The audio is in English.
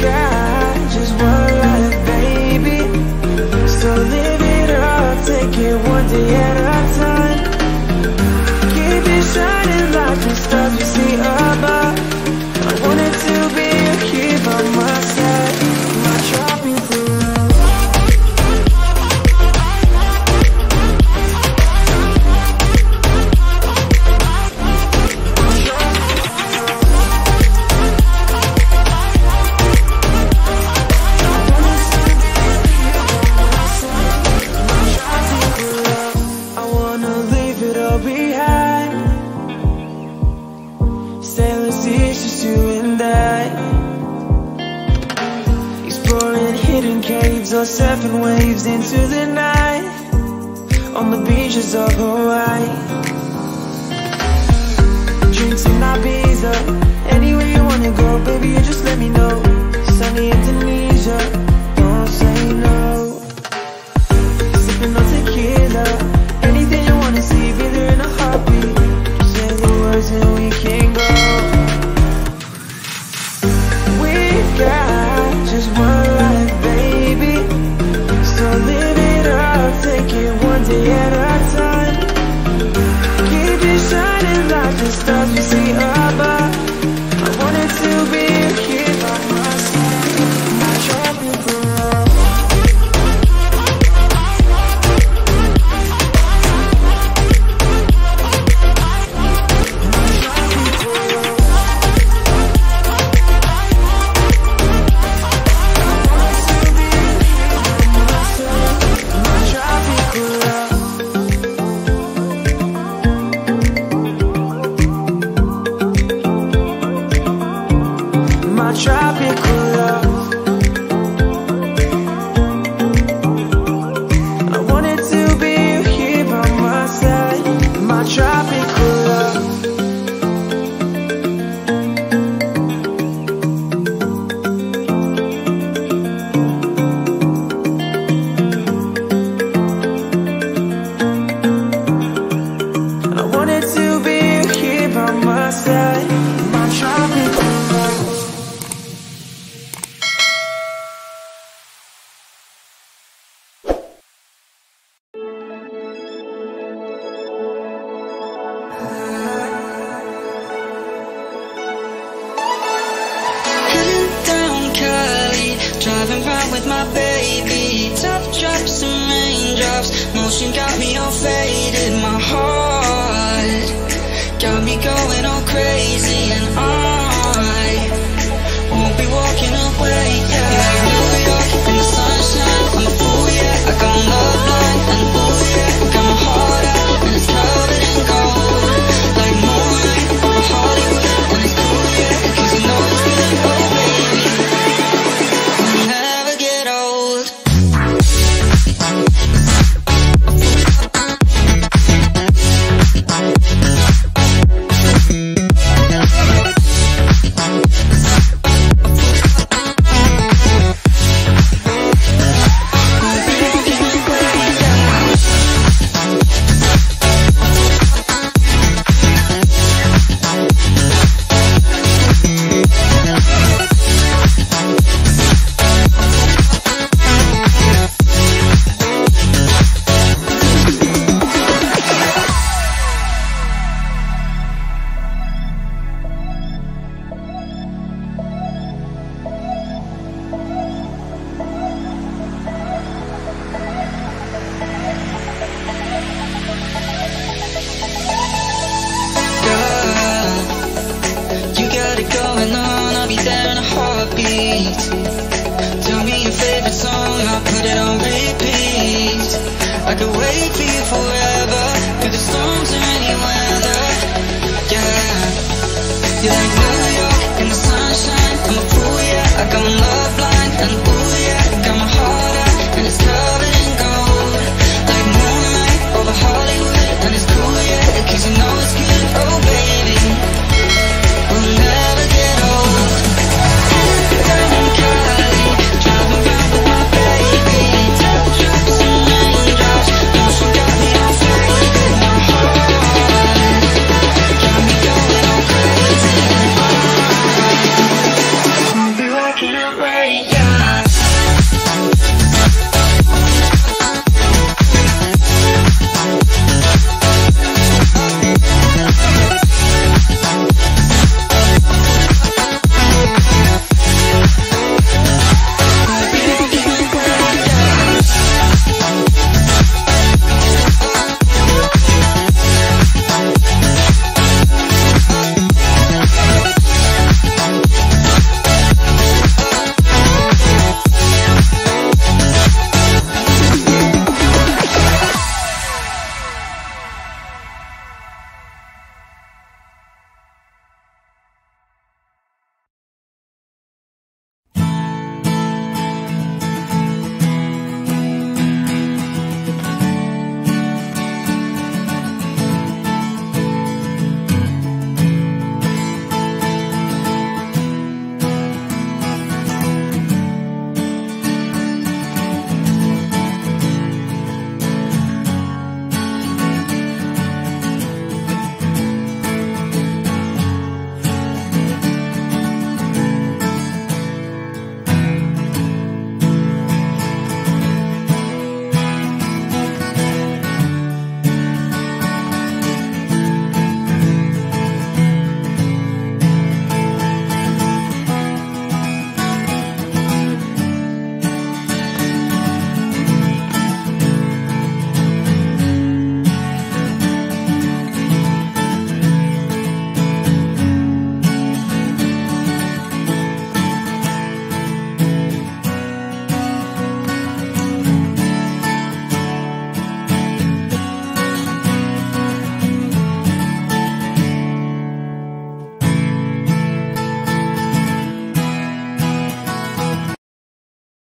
got just one life, baby, so live it up, take it one day at a time. Keep it shining like the stars we see above. I wanted to be here by my side, my tropical love. Or surfing waves into the night on the beaches of Hawaii. Drinks in Ibiza, anywhere you wanna go, baby, you just let me know. Sunny Indonesia, don't say no. Sipping on tequila, anything you wanna see, be there in a heartbeat. Say the words and we can go. We got just one life, baby, so live it up, take it one day at a time. Keep it shining like the stars we see above. I wanted to be here by my side, my tropical love. Tropical love. I wanted to be here by my side, my tropical love. I wanted to be here by my side, my tropical love. Driving round with my baby, top drops and raindrops, motion got me all faded. My heart got me going all crazy, and I won't be walking away. Yeah, like New York in the sunshine, I'm a fool, yeah. I got love blind and a fool, yeah. Got my heart out and it's covered in gold, like moonlight over Hollywood, and it's cool, yeah, 'cause you know it's gonna go, baby. Never get old. alright, yeah.